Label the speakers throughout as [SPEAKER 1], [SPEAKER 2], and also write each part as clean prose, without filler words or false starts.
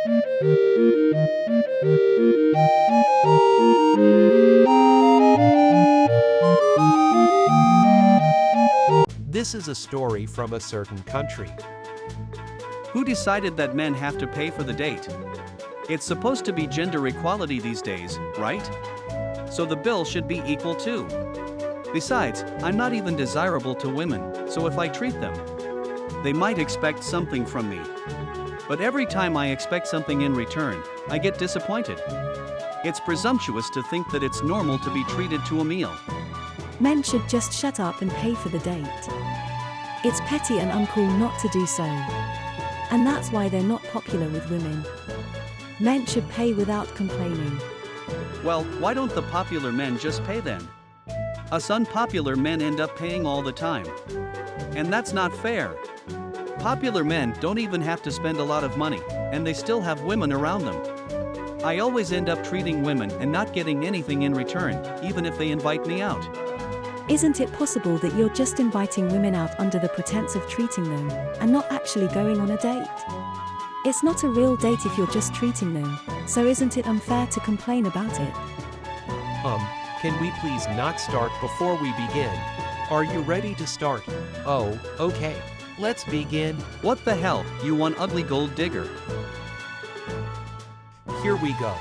[SPEAKER 1] This is a story from a certain country.
[SPEAKER 2] Who decided that men have to pay for the date? It's supposed to be gender equality these days, right? So the bill should be equal too. Besides, I'm not even desirable to women, so if I treat them, they might expect something from me. But every time I expect something in return, I get disappointed. It's presumptuous to think that it's normal to be treated to a meal.
[SPEAKER 3] Men should just shut up and pay for the date. It's petty and uncool not to do so. And that's why they're not popular with women. Men should pay without complaining.
[SPEAKER 2] Well, why don't the popular men just pay then? Us unpopular men end up paying all the time. And that's not fair. Popular men don't even have to spend a lot of money, and they still have women around them. I always end up treating women and not getting anything in return, even if they invite me out.
[SPEAKER 3] Isn't it possible that you're just inviting women out under the pretense of treating them, and not actually going on a date? It's not a real date if you're just treating them, so isn't it unfair to complain about it?
[SPEAKER 1] Can we please not start before we begin? Are you ready to start? Oh, okay. Let's begin.
[SPEAKER 2] What the hell, you one ugly gold digger?
[SPEAKER 1] Here we go.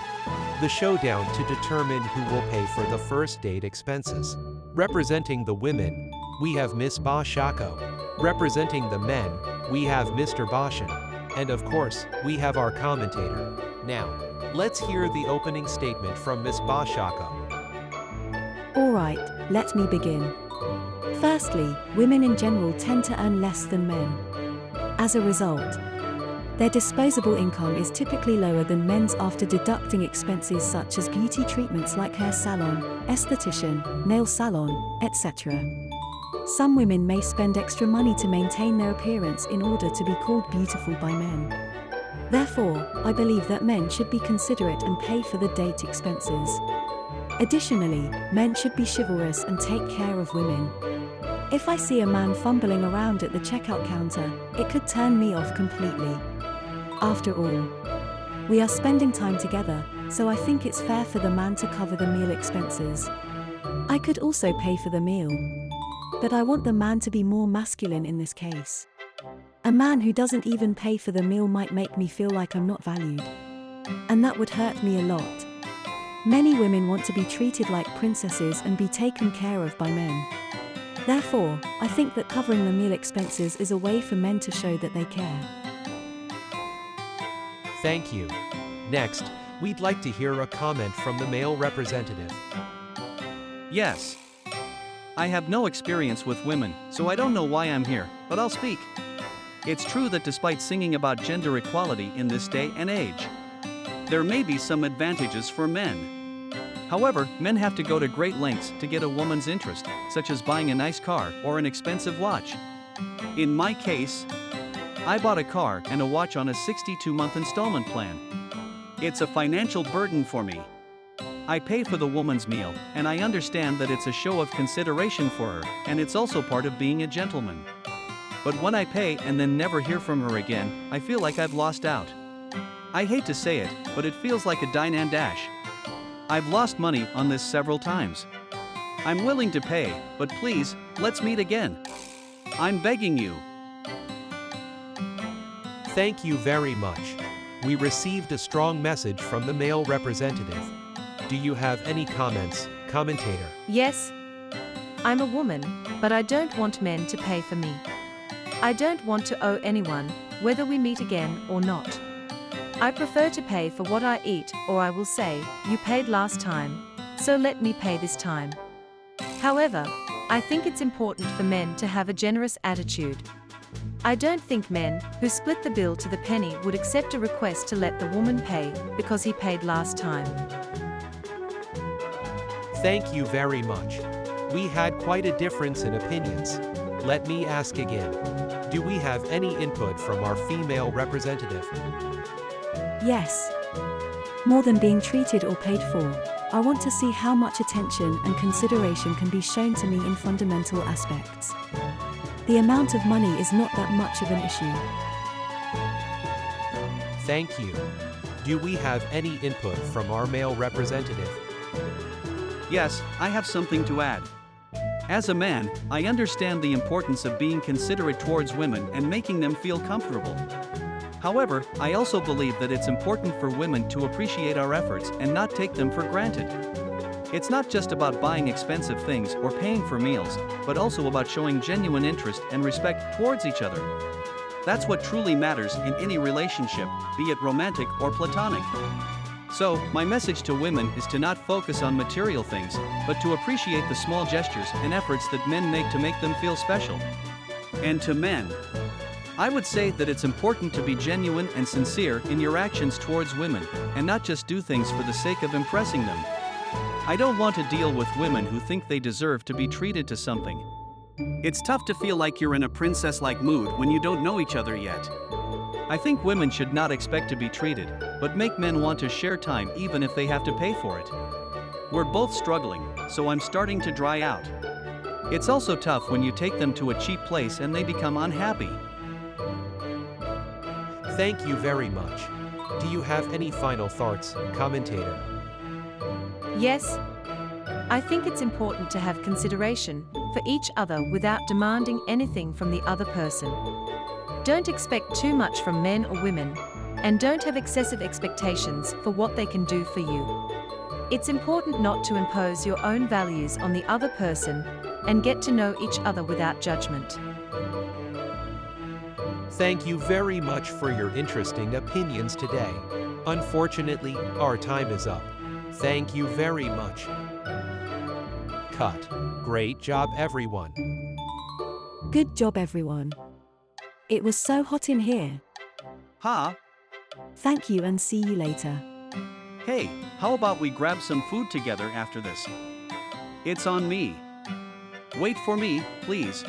[SPEAKER 1] The showdown to determine who will pay for the first date expenses. Representing the women, we have Miss Bashako. Representing the men, we have Mr. Bashan. And of course, we have our commentator. Now, let's hear the opening statement from Miss Bashako.
[SPEAKER 3] Alright, let me begin. Firstly, women in general tend to earn less than men. As a result, their disposable income is typically lower than men's after deducting expenses such as beauty treatments like hair salon, esthetician, nail salon, etc. Some women may spend extra money to maintain their appearance in order to be called beautiful by men. Therefore, I believe that men should be considerate and pay for the date expenses. Additionally, men should be chivalrous and take care of women. If I see a man fumbling around at the checkout counter, it could turn me off completely. After all, we are spending time together, so I think it's fair for the man to cover the meal expenses. I could also pay for the meal, but I want the man to be more masculine in this case. A man who doesn't even pay for the meal might make me feel like I'm not valued, and that would hurt me a lot. Many women want to be treated like princesses and be taken care of by men. Therefore, I think that covering the meal expenses is a way for men to show that they care.
[SPEAKER 1] Thank you. Next, we'd like to hear a comment from the male representative.
[SPEAKER 2] Yes. I have no experience with women, so I don't know why I'm here, but I'll speak. It's true that despite singing about gender equality in this day and age, there may be some advantages for men. However, men have to go to great lengths to get a woman's interest, such as buying a nice car or an expensive watch. In my case, I bought a car and a watch on a 62-month installment plan. It's a financial burden for me. I pay for the woman's meal, and I understand that it's a show of consideration for her, and it's also part of being a gentleman. But when I pay and then never hear from her again, I feel like I've lost out. I hate to say it, but it feels like a dine and dash. I've lost money on this several times. I'm willing to pay, but please, let's meet again. I'm begging you.
[SPEAKER 1] Thank you very much. We received a strong message from the male representative. Do you have any comments, commentator?
[SPEAKER 4] Yes. I'm a woman, but I don't want men to pay for me. I don't want to owe anyone, whether we meet again or not. I prefer to pay for what I eat, or I will say, you paid last time, so let me pay this time. However, I think it's important for men to have a generous attitude. I don't think men who split the bill to the penny would accept a request to let the woman pay because he paid last time.
[SPEAKER 1] Thank you very much. We had quite a difference in opinions. Let me ask again. Do we have any input from our female representative?
[SPEAKER 3] Yes. More than being treated or paid for, I want to see how much attention and consideration can be shown to me in fundamental aspects. The amount of money is not that much of an issue.
[SPEAKER 1] Thank you. Do we have any input from our male representative?
[SPEAKER 2] Yes, I have something to add. As a man, I understand the importance of being considerate towards women and making them feel comfortable. However, I also believe that it's important for women to appreciate our efforts and not take them for granted. It's not just about buying expensive things or paying for meals, but also about showing genuine interest and respect towards each other. That's what truly matters in any relationship, be it romantic or platonic. So, my message to women is to not focus on material things, but to appreciate the small gestures and efforts that men make to make them feel special. And to men, I would say that it's important to be genuine and sincere in your actions towards women, and not just do things for the sake of impressing them. I don't want to deal with women who think they deserve to be treated to something. It's tough to feel like you're in a princess-like mood when you don't know each other yet. I think women should not expect to be treated, but make men want to share time even if they have to pay for it. We're both struggling, so I'm starting to dry out. It's also tough when you take them to a cheap place and they become unhappy.
[SPEAKER 1] Thank you very much. Do you have any final thoughts, commentator?
[SPEAKER 4] Yes. I think it's important to have consideration for each other without demanding anything from the other person. Don't expect too much from men or women, and don't have excessive expectations for what they can do for you. It's important not to impose your own values on the other person and get to know each other without judgment.
[SPEAKER 1] Thank you very much for your interesting opinions today. Unfortunately, our time is up. Thank you very much. Cut. Great job, everyone.
[SPEAKER 3] Good job, everyone. It was so hot in here.
[SPEAKER 2] Ha!
[SPEAKER 3] Thank you and see you later.
[SPEAKER 2] Hey, how about we grab some food together after this? It's on me. Wait for me, please.